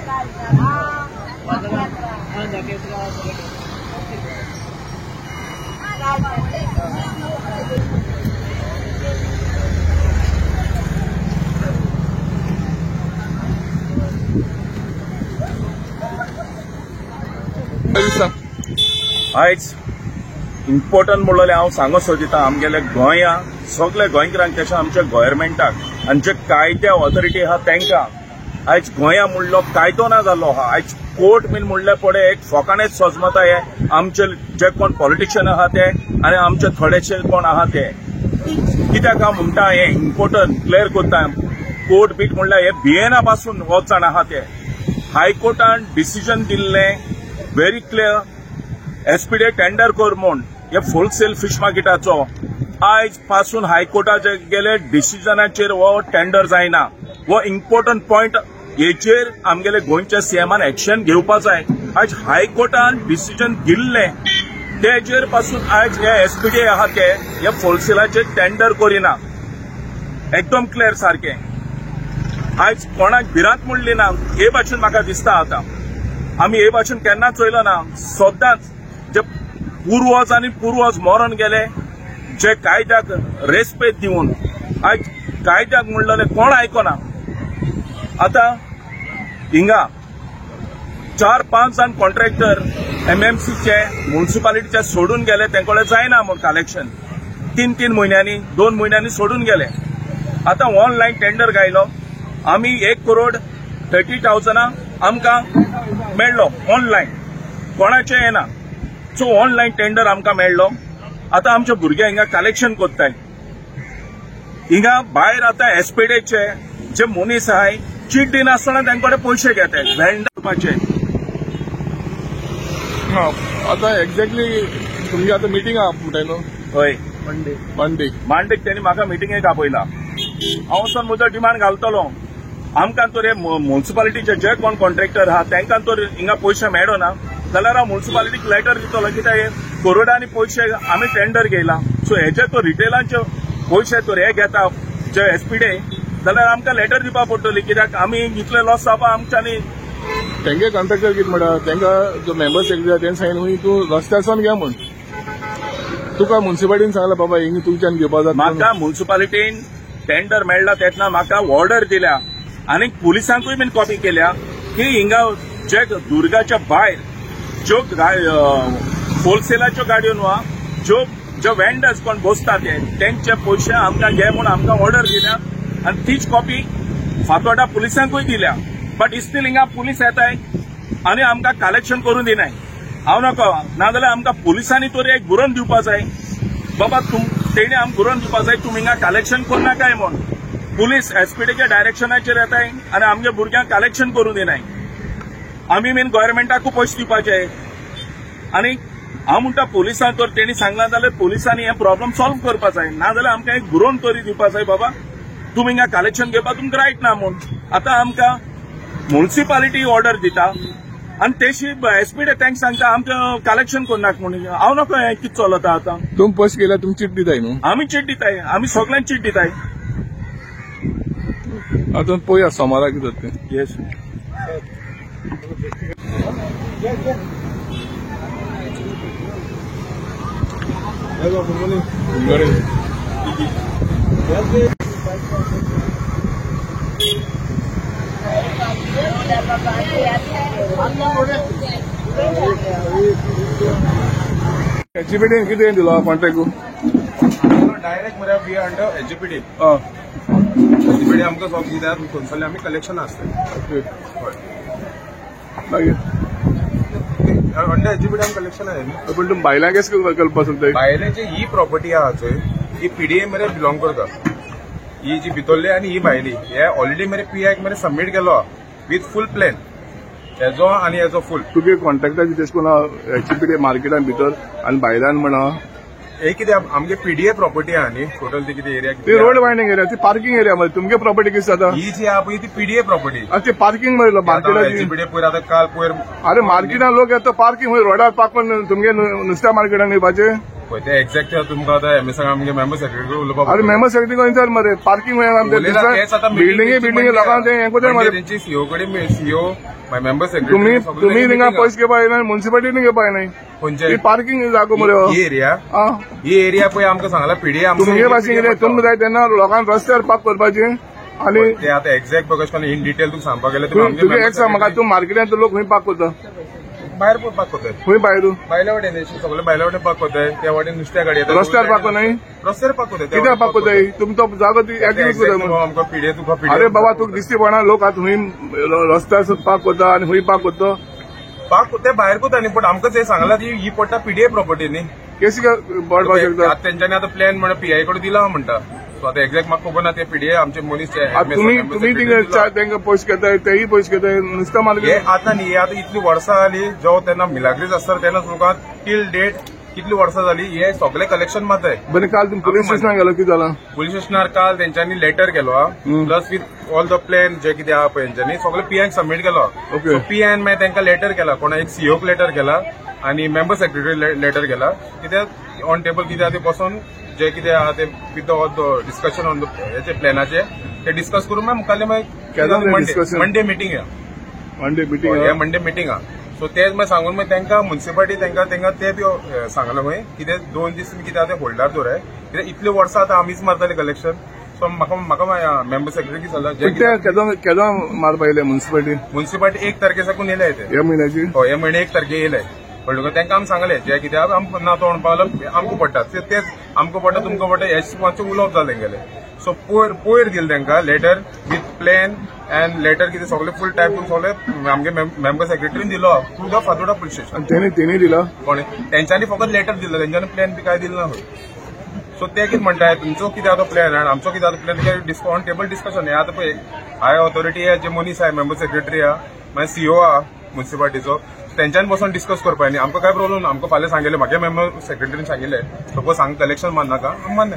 आयज इम्पॉर्टंट म्हणलें हांव सांगूंक सोदितां आमगेल्या गोंया सगळे गोंयकारांक तशें आमच्या गव्हर्मेंटाक आनी जे कायद्या ऑथॉरिटी आहा तांकां आयज गोंया म्हणलो कायदो ना जाल्लो आहा। आयज कोर्ट बीन म्हणले पडे एक फोकाणेच सजमता हे आमचे जे कोण पॉलिटिशियन आहा ते आनी आमचे थोडेशे कोण आहा ते कित्याक हांव म्हणटा हे इम्पॉर्टंट क्लियर करता। कोर्ट बीट म्हणल्यार हे बिएना पासून हो जाण आहा ते हायकोर्टान डिसिजन दिल्लें व्हेरी क्लियर एसपीडे टेंडर कर म्हूण हे होलसेल फिश मार्केटाचो आयज पासून हायकोर्टाचे गेले डिसिजनाचेर हो टेंडर जायना। हो इम्पॉर्टंट पॉइंट हेचेर आमगेले गोंयच्या सीएमान एक्शन घेवपा जाय। आयज हायकोर्टान डिसिजन दिल्लें तेचेर पासून आयज हे एसपीडे आहा ते हे होलसेलाचे टेंडर करिना एकदम क्लियर सारखे। आयज कोणाक भिरांत म्हणली ना हे भाशेन म्हाका दिसता आता आमी हे भाशेन केन्ना चोयलो ना। सदांच जे पूर्वज आनी पूर्वज मरण गेले जे कायद्याक रेस्पेद दिवन आयज कायद्याक म्हणलेले कोण आयकना। आता हिंगा 4-5 जाण कॉन्ट्रॅक्टर एमएमसीचे म्युनिसिपालिटीचे सोडून गेले तेंकोळे जायना म्हूण कलेक्शन 3 म्हयन्यांनी 2 म्हयन्यांनी सोडून गेले। आता ऑनलायन टेंडर गायलो आमी 1,30,00,000 आमकां मेळ्ळो ऑनलायन कोणाचे येना सो ऑनलायन टेंडर आमकां मेळ्ळो। आता आमचे भुरगे हिंगा कलेक्शन कोत्ताय हिंगा भायर आता एसपीडेचे जे मनीस आहाय चीट दिनासतना तांकडे पयशे घेतात व्हेंडरचे। आता एक्झॅक्टली तुमची आता मिटींग आहा म्हणटाय न्हू? हय मांडेक त्यांनी म्हाका मिटींगेक आपयला। हांव वचून म्हजो डिमांड घालतलो आमकां तर हे म्युनिसिपालिटीचे जे कोण कॉन्ट्रॅक्टर आहा तांकां तर हिंगा पयशे मेळ्ळो ना जाल्यार हांव म्युनिसिपालिटीक लेटर दितलो कित्याक करोडांनी पयशे आमी टेंडर घेयला सो हेजे तो रिटेलांचे पयशे तर हे घेता जे एसपीडे जाल्यार आमकां लेटर दिवपा पडटली कित्याक आमी इतले लॉस जावपा आमच्यांनी। तेंगे कॉन्ट्रॅक्टर कितें म्हणटा तेंकां जो मेंबर सेक्रेटरी आहा तेणें सांगिल्लें तूं रस्त्यासान घे म्हूण तुका म्युनिसिपालिटीन सांगला बाबा हिंग तुमच्यान घेवपा जाता। म्हाका म्युनिसिपालिटीन टेंडर मेळ्ळा तेन्ना म्हाका ऑर्डर दिल्या आनी पुलिसांकूय बीन कॉपी केल्या की हिंगा जे दुर्गाच्या भायर ज्यो होलसेलाच्यो गाडयो न्हू ज्यो वेंडर्स कोण बसता तेंचे पयशे आमकां घे म्हूण आमकां ऑर्डर दिल्या आनी तीच कॉपी फातोर्डा पुलिसांकूय दिल्या बट स्टील हिंगा पुलीस येताय आनी आमकां कलेक्शन करून दिनाय। हांव नको नाजाल्यार आमकां पुलिसांनी तरी एक गुरण दिवपा जाय बाबा तेणी आमकां गुरण दिवपा जाय तुमी हिंगा कलेक्शन करना काय म्हूण। पुलीस एसपीडीच्या डायरेक्शनाचेर येताय आनी आमच्या भुरग्यांक कलेक्शन करून दिनाय। आमी बीन गव्हर्मेंटाकूय पयशे दिवपाचे आनी हांव म्हणटा पुलिसां तर तेणी सांगलां जाल्यार पुलिसांनी हे प्रॉब्लेम सॉल्व करपा जाय नाजाल्यार आमकां एक गुरण तरी दिवपा जाय बाबा तुमी हिंगा कलेक्शन घेवपा तुमकां रायट ना म्हूण। आतां आमकां म्युनिसिपालिटी ऑर्डर दिता आनी तेशी एसपीडे तांकां सांगता आमकां कलेक्शन करनाका म्हूण। हांव नको हें कितें चलता आतां तुमी पयशे गेल्यार तुमी चीट दिताय न्हू? आमी चीट दिताय आमी सगळ्यांक चीट दिताय। आतां पळया सोमारा कितें जाता तें। येस एचपीडीन कितें दिलो कॉन्ट्रॅक्ट? डायरेक्ट म्हळ्यार वी अंडर एचपीडी एचपीडी आमकां सॉल्व दितात खंयसरले आमी कलेक्शन आसता मागीर अंडर एचपीडी आमी कलेक्शन आहे न्ही। पण तुमी भायल्यान केस करपासून भायल्याची ही प्रॉपर्टी आहा चोय ही पीडीए मरे बिलोंग करता ही जी भितरली आनी ही भायली हे ऑलरेडी मरे पीआयक मरे सबमीट केलो विथ फूल प्लॅन हेजो आनी हेजो फूल। तुगे कॉन्ट्रॅक्टर कितें करून एचपीडी मार्केटान भितर आनी भायल्यान म्हणा हे कितें आमगे पीडीए प्रॉपर्टी आहा न्ही टोटल ती कितें एरिया ती रोड वायडींग एरिया ती पार्किंग एरिया मध्ये तुमगे प्रॉपर्टी कितें जाता? ही जी आहा पळय ती पीडीए प्रॉपर्टी ती पार्किंग मध्ये मार्केटाची पीडीए पयर आतां काल पयर अरे मार्केटान लोक येता पार्किंग रोडार पार्क करून तुमगे नुस्त्या मार्केटान येवपाचे पळय ते एक्झॅक्ट तुमकां आतां एमएसआक आमगे मेंबर सेक्रेटरी उलोवपाक अरे मेंबर सेक्रेटरी कोण मरे पार्किंग बिल्डिंगे लोकांक ते हें कोताय मरे तेंची सीओ कडेन सीओ मेंबर तुम्ही सेक्रेटरी थिंगा पयशे घेवपा येना म्युन्सिपालिटीन घेवपा येना खंयचे ही पार्किंग जागो मरे हो. ही एरिया आं ही एरिया पळय आमकां सांगला पीडीए तुमगे भाशेन कितें तुमकां जाय तेन्ना लोकांक रस्त्यार पार्क करपाचें आनी ते आतां एक्झॅक्ट कशें इन डिटेल तुका सांगपाक गेल्यार तुमी तुगे एक सांग म्हाका तूं मार्केटांत लोक खंय पार्क करता भायर पार्क कोताय खंय भायर भायल्या वाटेन सगळे भायल्या वाटेन पार्क कोताय त्या वाटेन नुस्त्या गाडी येता रस्त्यार पार्क नाही रस्त्यार पार्क कोताय कित्याक पार्क करताय तुमी तो जागो ती यूज करता म्हणून आमकां पीडीए तुका अरे बाबा तुका दिसती पडना लोक आतां खंय रस्त्यार पार्क करता आनी खंय पार्क करता पार्क ते भायर कोता न्ही पण आमकां ते सांगला की ही पडटा पीडीए प्रॉपर्टी न्ही केसी पडपाक शकता आतां तेंच्यांनी आतां प्लॅन म्हणून पीआय कडे दिला म्हणटा सो आतां एक्झॅक्ट म्हाका खबर ना ते पीडीए आमचे मनीस तुम्ही तांकां पयशे घेताय तेय पयशे घेताय नुस्तें हे मार्केट आतां न्ही आतां इतली वर्सां जाली जो तेन्ना मिलाग्रीस आसता तेन्ना तुमकां टील डेट कितली वर्सां जाली हे सगळे कलेक्शन माताय बरें काल तुमी पुलीस स्टेशनाक गेलो कितें जालां पुलीस स्टेशनार काल तेंच्यांनी लेटर केलो plus with all the plan जे कितें आहा पळय तेंच्यांनी सगळे पीआयक सबमीट केलो ओके पीआयन मागीर तांकां लेटर केला कोणा एक सीओक लेटर केला आनी मेंबर सेक्रेटरी लेटर केला कित्याक ऑन टेबल कितें आहा ते बसून जे कितें आहा ते with all the discussion on हेचे प्लॅनाचे ते डिस्कस करून मुखाल्ले मागीर मंडे मिटींग मंडे मिटींग हे मंडे मिटींग आहा सो तेच मागीर सांगून मागीर तांकां म्युन्सिपालिटी तांकां ते बी सांगला खंय कितें 2 दीस कितें आहा ते होल्डार दवराय कित्याक इतले वर्सां आतां आमीच मारताले कलेक्शन सो म्हाका मेंबर सेक्रेटरी सांगला केदो मारपा येयले म्युन्सिपालिटी 1 तारखेसाकून येयले ते ह्या म्हयन्याची हे म्हयने 1 तारखे येयले कळ्ळें तांकां आमी सांगलें जे कितें आमकां ना तो म्हणपाक लागलो आमकां पडटा तेच आमकां पडटा तुमकां पडटा हेच मातशें उलोवप जालें तेंगेलें सो पयर दिलें तांकां letter with plan and letter कितें सगळें फूल टायप करून सगळें आमगे मेंबर सेक्रेटरीन दिलो to the Fatorda police station तेणी दिला कोणे तेंच्यांनी फकत लेटर दिलो तेंच्यांनी प्लॅन बी काय दिलो ना सो ते कितें म्हणटाय तुमचो कितें आहा तो प्लॅन आनी आमचो कितें आहा तो प्लॅन ऑन टेबल डिस्कशन हें आतां पळय हाय ऑथॉरिटी जे मनीस आहाय मेंबर सेक्रेटरी आहा मागीर सीओ आहा म्युन्सिपालिटीचो तेंच्यांनी बसून डिस्कस करपाक न्ही आमकां काय प्रॉब्लम ना आमकां फाल्यां सांगिल्लें म्हागे मेंबर सेक्रेटरीन सांगिल्लें सपोज हांगा कलेक्शन मारनाका मान्य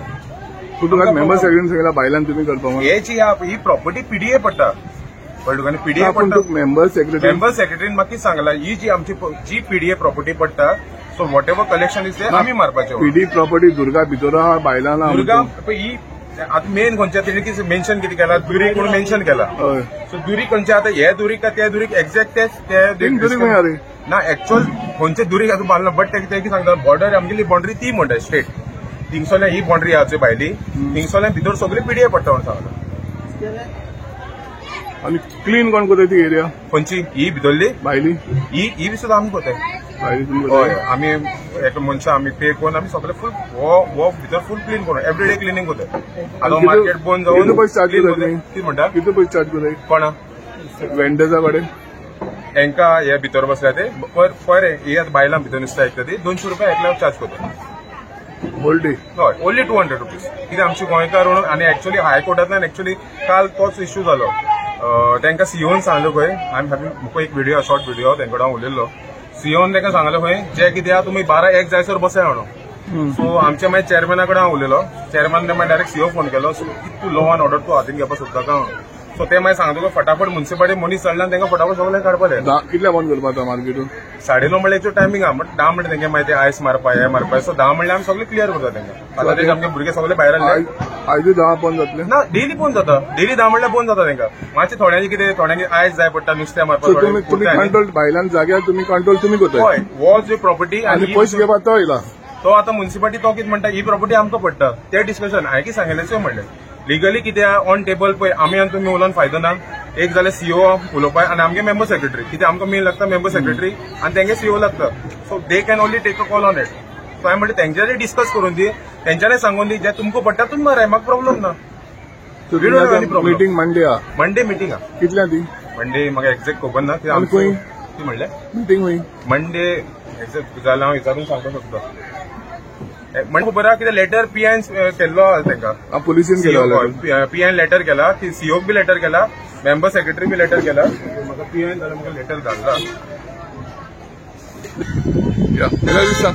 तुका मेंबर सेक्रेटरीन सांगितलं बायलान तुमी करपा हे जी ही प्रॉपर्टी पीडीए पडटा कळ्ळें पीडीए पडटा मेंबर सेक्रेटरीन म्हाका कितें सांगला ही जी आमची जी पीडीए प्रॉपर्टी पडटा so what ever collection is ते आमी मारपाचें पीडी प्रॉपर्टी दुर्गा भितर आहा बायलां दुर्गा ही आतां मेन खंयच्या तेणी कितें मेन्शन कितें केला दुरी कोण मेन्शन केला सो दुरी खंयचे आतां हे दुरीक काय त्या दुरीक एक्झॅक्ट ते ना एक्चुअल खंयचे दुरीक आतां बांदला बट ते कितें सांगता बॉर्डर आमगेली बाउंड्री ती म्हणटा स्ट्रेट थिंगसोल्यान ही बाउंड्री आहा भायली थिंगसोल्यान भितर सगळी पीडीए पडटा म्हणून सांगता आनी क्लीन कोण करता ती एरिया खंयची ही भितरली भायली ही बी सुद्दां आमी करताय भायली तुमी हय आमी एका मनशां आमी पे करून आमी सगळे फूल वो भितर फूल क्लीन करून एवरीडे क्लिनींग करताय आतां मार्केट बंद जावन कितले पयशे चार्ज करता कितें म्हणटा कितले पयशे चार्ज करता कोणा वेंडर्सा कडेन हांकां हे भितर बसल्या ते पर ही आतां बायलां भितर नुस्तें आयकता ती 200 रुपया एकल्याक चार्ज करता होल डे हय ओन्ली 200 रुपीज कितें आमची गोंयकार म्हणून आनी एक्चुअली हायकोर्टांतल्यान एक्चुअली काल तोच इश्यू जालो तांकां सीओन सांगलो खंय म्हाका एक व्हिडिओ शॉर्ट व्हिडिओ तेंकडे हांव उलयल्लो सीओन तांकां सांगलो खंय जे कितें आहा तुमी 12:01 जायसर बसय म्हणून सो आमच्या मागीर चेअरमॅना कडेन हांव उलयलो चेअरमॅनान मागीर डायरेक्ट सीओ फोन केलो सो तूं लॉ एंड ऑर्डर तूं हातीन घेवपाक सोदता काय म्हणून सो ते मागीर सांगता फटाफट म्युन्सिपालिटी मनीस चडल्यान तांकां फटाफट सगळें काडपालें कितल्या बंद करपाक मार्केटून 9:30 म्हणल्यार एकचो टायमींग आहा बट 10 मिनट तेंगे मागीर ते आयस मारपा हे मारपा सो 10 म्हणल्यार आमी सगळे क्लियर करता तेंकां आतां ते आमचे भुरगे सगळे भायर आसले आयज 10 बंद जातले ना डेली बंद जाता डेली 10 म्हणल्यार बंद जाता तेंकां मातशें थोड्यांनी कितें थोड्यांनी आयस जाय पडटा नुस्तें मारपाक तुमी कंट्रोल भायल्यान जाग्यार तुमी कंट्रोल तुमी करता हय वो जो प्रॉपर्टी आनी पयशे घेवपाक तो येयला तो आतां म्युन्सिपालिटी तो कितें म्हणटा ही प्रॉपर्टी आमकां पडटा ते डिस्कशन हांवें कितें सांगिल्लें सो म्हणलें लिगली कितें ऑन टेबल पळय आमी आनी तुमी उलोवन फायदो ना एक जाल्यार सीओ उलोवपाक आनी आमगे मेंबर सेक्रेटरी कितें आमकां मेन लागता मेंबर सेक्रेटरी आनी तेंगे सीओ लागता so they can only take a call on it so हांवें म्हणलें तेंच्यांनी डिस्कस करून दी तेंच्यांनी सांगून दी जे तुमकां पडटा तुमी माराय म्हाका प्रॉब्लम ना मिटींग मंडे आहा मंडे मिटींग आहा कितल्या ती मंडे म्हाका एक्झॅक्ट खबर ना ती म्हणलें मिटींग हूंय मंडे एक्झॅक्ट जाल्यार हांव विचारून सांगता शकता म्हणजे खबर आहा कितें लेटर पीआयन केल्लो तांकां पुलिसीन केलो पीआयन लेटर केला सीओक बी लेटर केला मेंबर सेक्रेटरी बी लेटर केला म्हाका पीआयन जाल्यार म्हाका लेटर धाडला या